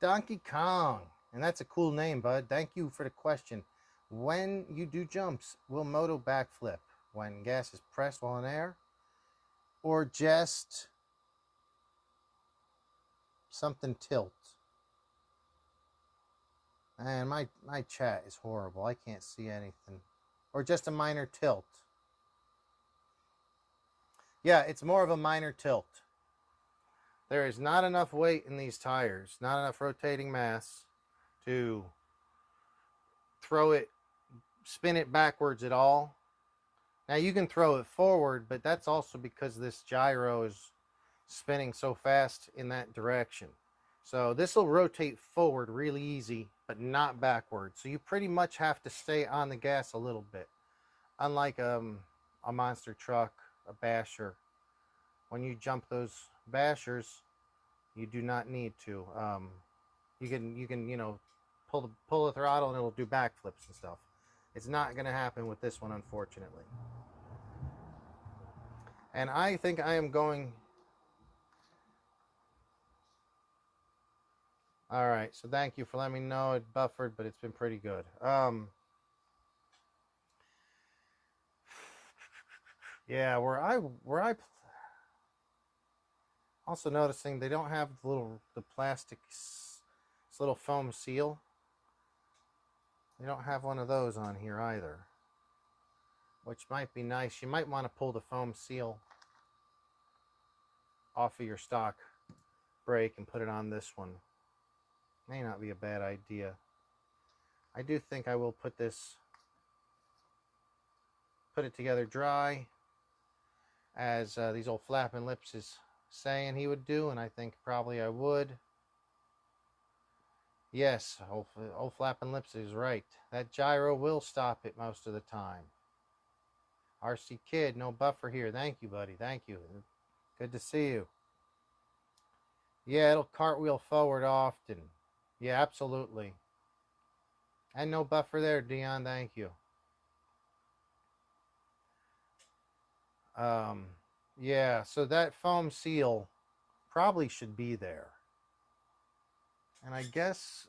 Donkey Kong, and that's a cool name, bud. Thank you for the question. When you do jumps, will Moto backflip when gas is pressed while in air, or just something tilt? And my chat is horrible. I can't see anything. Or just a minor tilt. Yeah, it's more of a minor tilt. There is not enough weight in these tires, not enough rotating mass to spin it backwards at all. Now you can throw it forward, but that's also because this gyro is spinning so fast in that direction. So this will rotate forward really easy, but not backwards. So you pretty much have to stay on the gas a little bit. Unlike a monster truck, a basher. When you jump those bashers, you do not need to. You can pull the throttle and it'll do backflips and stuff. It's not going to happen with this one, unfortunately. And I think I am going... All right, so thank you for letting me know it buffered, but it's been pretty good. Yeah, where I also noticing they don't have the plastic, this little foam seal. They don't have one of those on here either, which might be nice. You might want to pull the foam seal off of your stock brake and put it on this one. May not be a bad idea. I do think I will put it together dry, as these old flapping lips is saying he would do, and I think probably I would. Yes, old flapping lips is right. That gyro will stop it most of the time. RC Kid, no buffer here. Thank you, buddy. Thank you. Good to see you. Yeah, it'll cartwheel forward often. Yeah, absolutely. And no buffer there, Dion. Thank you. Yeah, so that foam seal probably should be there. And I guess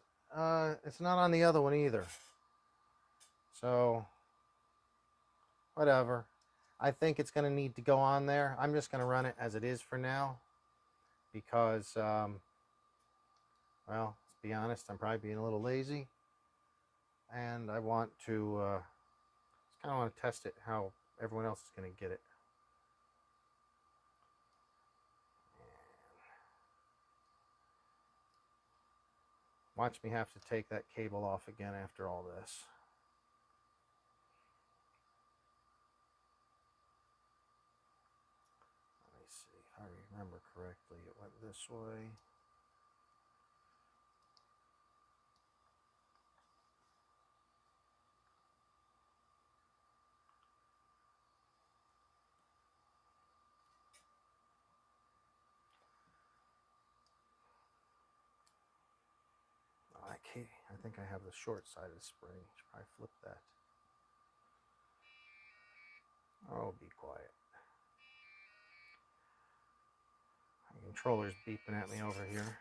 it's not on the other one either. So, whatever. I think it's going to need to go on there. I'm just going to run it as it is for now because, well, let's be honest, I'm probably being a little lazy. And I want to, just kind of want to test it how everyone else is going to get it. Watch me have to take that cable off again after all this. Let me see if I remember correctly. It went this way. I think I have the short side of the spring. Should probably flip that. Oh, be quiet. My controller's beeping at me over here.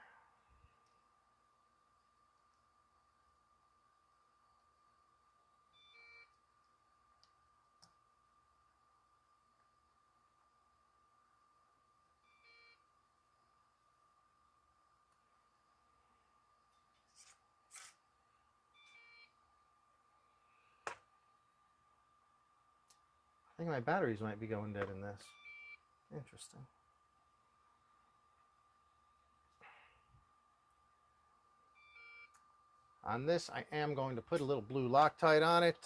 I think my batteries might be going dead in this. Interesting. On this, I am going to put a little blue Loctite on it.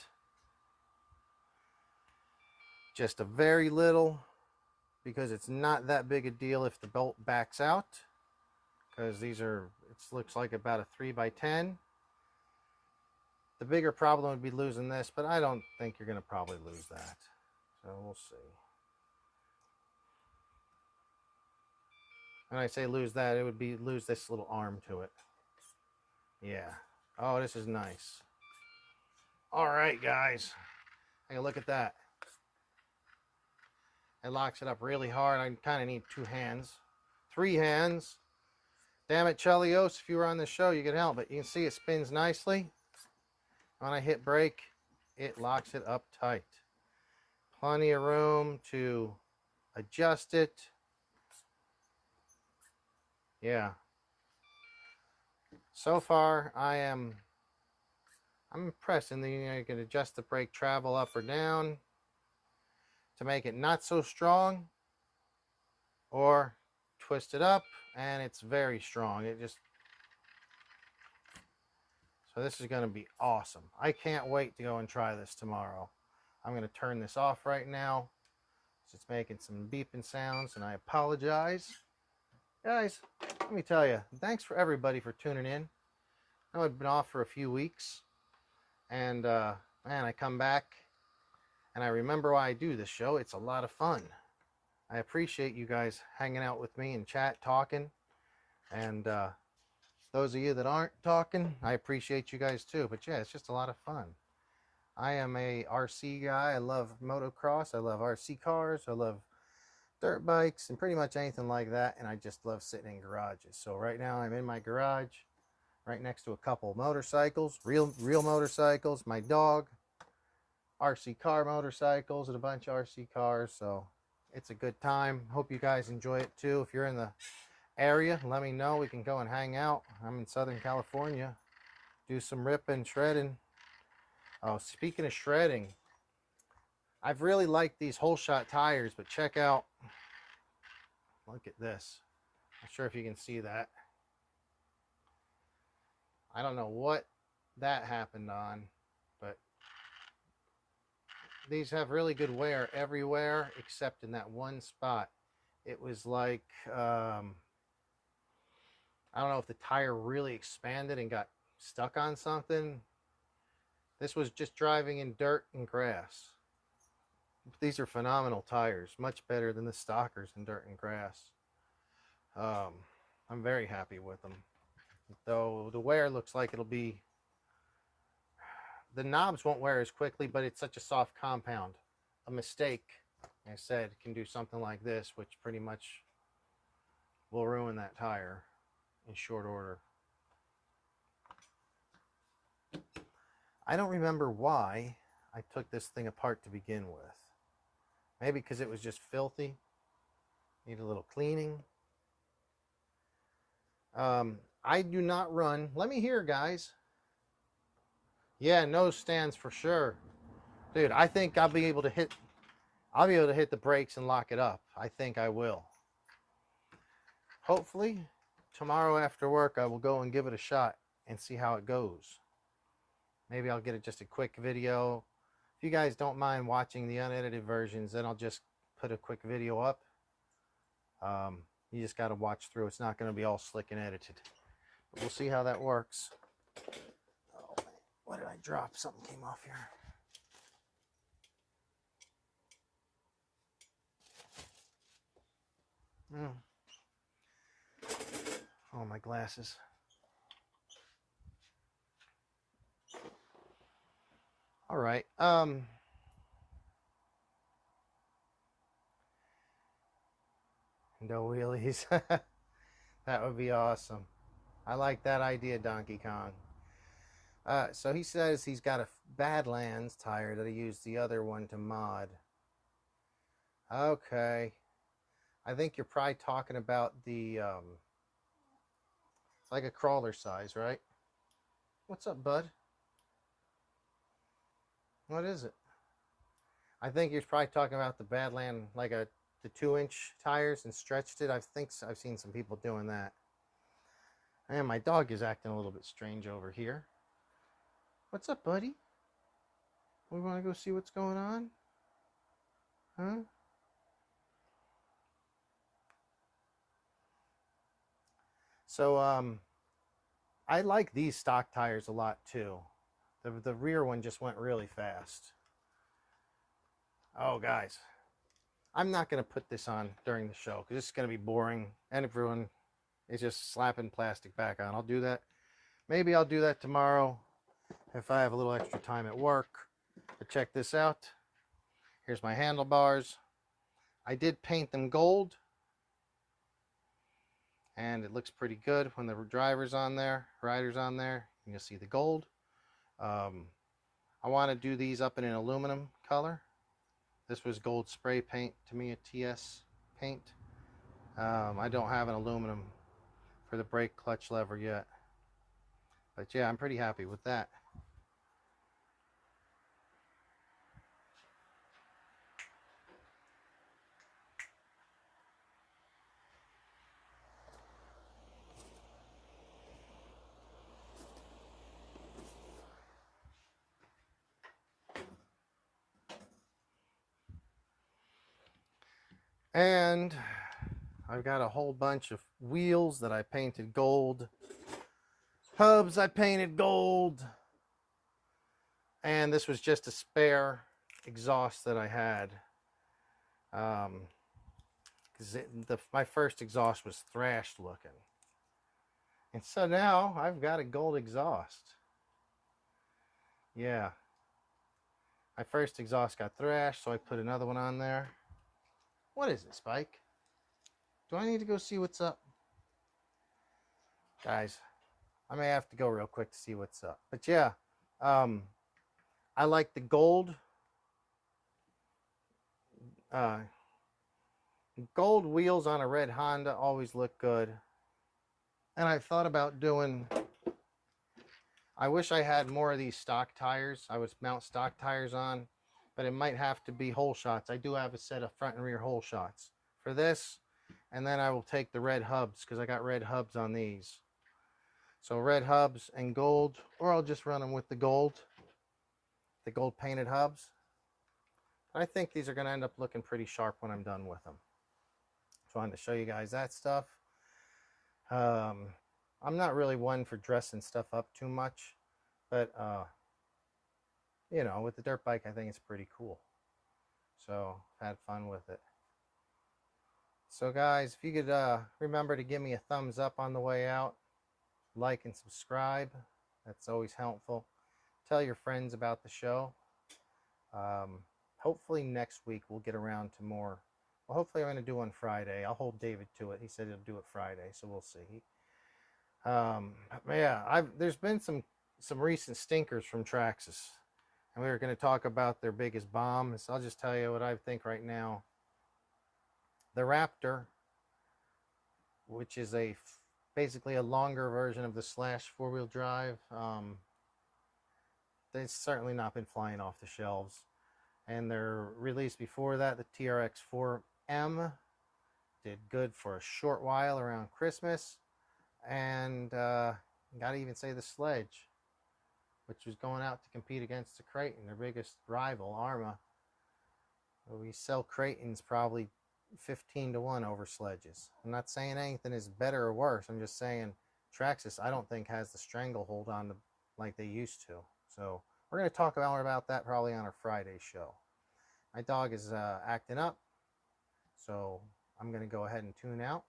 Just a very little, because it's not that big a deal if the bolt backs out. Because these are, it looks like about a 3x10. The bigger problem would be losing this, but I don't think you're going to probably lose that. So we'll see. When I say lose that, it would be lose this little arm to it. Yeah. Oh, this is nice. All right, guys. Take a look at that. It locks it up really hard. I kind of need 2 hands. 3 hands. Damn it, Chelios, if you were on the show, you could help it. You can see it spins nicely. When I hit brake, it locks it up tight. Plenty of room to adjust it. Yeah. So far, I'm impressed. And then you can adjust the brake travel up or down to make it not so strong, or twist it up and it's very strong. It just, so this is going to be awesome. I can't wait to go and try this tomorrow. I'm going to turn this off right now. It's making some beeping sounds, and I apologize. Guys, let me tell you, thanks for everybody for tuning in. I know I've been off for a few weeks, and man, I come back and I remember why I do this show. It's a lot of fun. I appreciate you guys hanging out with me and chat, talking. And those of you that aren't talking, I appreciate you guys too. But yeah, it's just a lot of fun. I am a RC guy. I love motocross. I love RC cars. I love dirt bikes and pretty much anything like that. And I just love sitting in garages. So right now I'm in my garage right next to a couple motorcycles, real motorcycles, my dog, RC car motorcycles, and a bunch of RC cars. So it's a good time. Hope you guys enjoy it too. If you're in the area, let me know. We can go and hang out. I'm in Southern California. Do some ripping, shredding. Oh, speaking of shredding, I've really liked these whole shot tires, but check out, look at this. Not sure if you can see that. I don't know what that happened on, but these have really good wear everywhere except in that one spot. It was like, I don't know if the tire really expanded and got stuck on something. This was just driving in dirt and grass. These are phenomenal tires, much better than the stockers in dirt and grass. I'm very happy with them. Though the wear looks like it'll be, the knobs won't wear as quickly, but it's such a soft compound. A mistake, like I said, can do something like this, which pretty much will ruin that tire in short order. I don't remember why I took this thing apart to begin with. Maybe because it was just filthy. Need a little cleaning. I do not run. Let me hear, guys. Yeah, nose stands for sure. Dude, I think I'll be able to hit the brakes and lock it up. I think I will. Hopefully, tomorrow after work, I will go and give it a shot and see how it goes. Maybe I'll get it just a quick video. If you guys don't mind watching the unedited versions, then I'll just put a quick video up. You just got to watch through. It's not going to be all slick and edited. But we'll see how that works. Oh, man. What did I drop? Something came off here. Oh, my glasses. All right. No wheelies. That would be awesome. I like that idea, Donkey Kong. So he says he's got a Badlands tire that he used the other one to mod. Okay. I think you're probably talking about the, it's like a crawler size, right? What's up, bud? What is it? I think you're probably talking about the Badland, like the 2-inch tires and stretched it. I think I've seen some people doing that. And my dog is acting a little bit strange over here. What's up, buddy? We want to go see what's going on? Huh? So, I like these stock tires a lot too. The rear one just went really fast. Oh, guys, I'm not going to put this on during the show because it's going to be boring and everyone is just slapping plastic back on. I'll do that. Maybe I'll do that tomorrow if I have a little extra time at work. But check this out. Here's my handlebars. I did paint them gold. And it looks pretty good when the rider's on there. You can see the gold. I want to do these up in an aluminum color. This was gold spray paint, to me a TS paint. I don't have an aluminum for the brake clutch lever yet. But yeah, I'm pretty happy with that. And I've got a whole bunch of wheels that I painted gold. Hubs I painted gold. And this was just a spare exhaust that I had. My first exhaust was thrashed looking. And so now I've got a gold exhaust. Yeah. My first exhaust got thrashed, so I put another one on there. What is it, Spike? Do I need to go see what's up? Guys, I may have to go real quick to see what's up. But yeah, I like the gold. Gold wheels on a red Honda always look good. And I thought about doing... I wish I had more of these stock tires. I would mount stock tires on. But it might have to be hole shots. I do have a set of front and rear hole shots for this. And then I will take the red hubs because I got red hubs on these. So red hubs and gold, or I'll just run them with the gold painted hubs. But I think these are going to end up looking pretty sharp when I'm done with them. So I wanted to show you guys that stuff. I'm not really one for dressing stuff up too much, but you know, with the dirt bike, I think it's pretty cool. So, I've had fun with it. So, guys, if you could remember to give me a thumbs up on the way out, like and subscribe. That's always helpful. Tell your friends about the show. Hopefully next week we'll get around to more. Well, hopefully I'm going to do on Friday. I'll hold David to it. He said he'll do it Friday, so we'll see. Yeah, there's been some recent stinkers from Traxxas. and we were going to talk about their biggest bombs. I'll just tell you what I think right now. The Raptor, which is basically a longer version of the Slash four-wheel drive, they've certainly not been flying off the shelves. And their release before that, the TRX 4M, did good for a short while around Christmas. And gotta even say the Sledge, which was going out to compete against the Creighton, their biggest rival, Arrma. We sell Creightons probably 15-1 over Sledges. I'm not saying anything is better or worse. I'm just saying Traxxas, I don't think, has the stranglehold on them like they used to. So we're going to talk more about that probably on our Friday show. My dog is acting up, so I'm going to go ahead and tune out.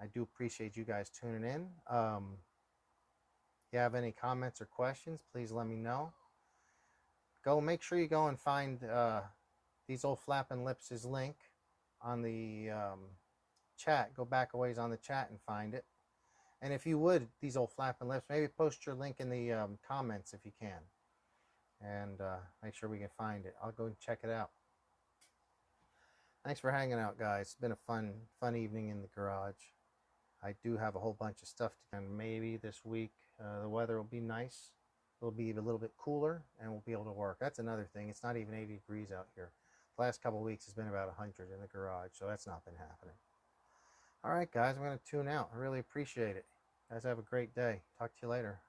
I do appreciate you guys tuning in. If you have any comments or questions, please let me know. Make sure you go and find These Old Flappin' Lips' link on the chat. Go back a ways on the chat and find it. And if you would, These Old Flappin' Lips, maybe post your link in the comments if you can. And make sure we can find it. I'll go and check it out. Thanks for hanging out, guys. It's been a fun evening in the garage. I do have a whole bunch of stuff to do. And maybe this week the weather will be nice. It'll be a little bit cooler and we'll be able to work. That's another thing. It's not even 80 degrees out here. The last couple of weeks has been about 100 in the garage, so that's not been happening. All right, guys, I'm going to tune out. I really appreciate it. You guys have a great day. Talk to you later.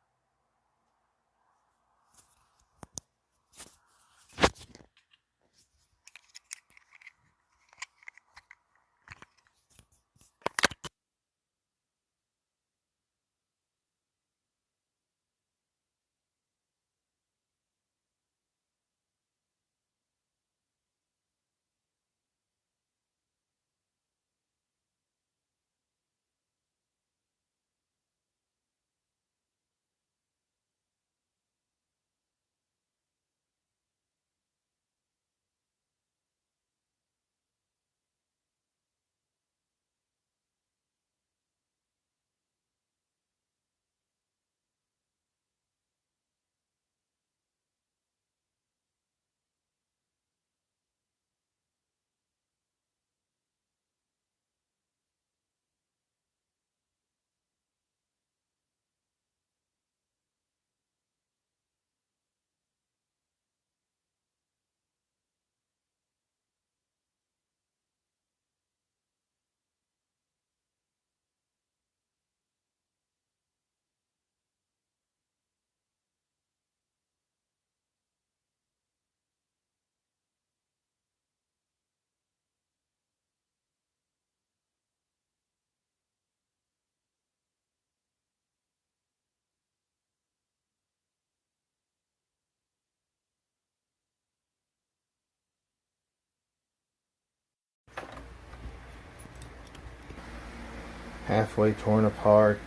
Halfway torn apart,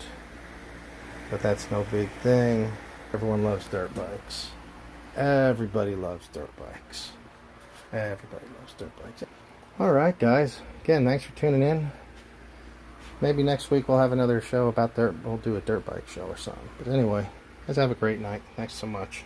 but that's no big thing. Everyone loves dirt bikes. Everybody loves dirt bikes. Everybody loves dirt bikes. All right, guys. Again, thanks for tuning in. Maybe next week we'll have another show about dirt. We'll do a dirt bike show or something. But anyway, guys have a great night. Thanks so much.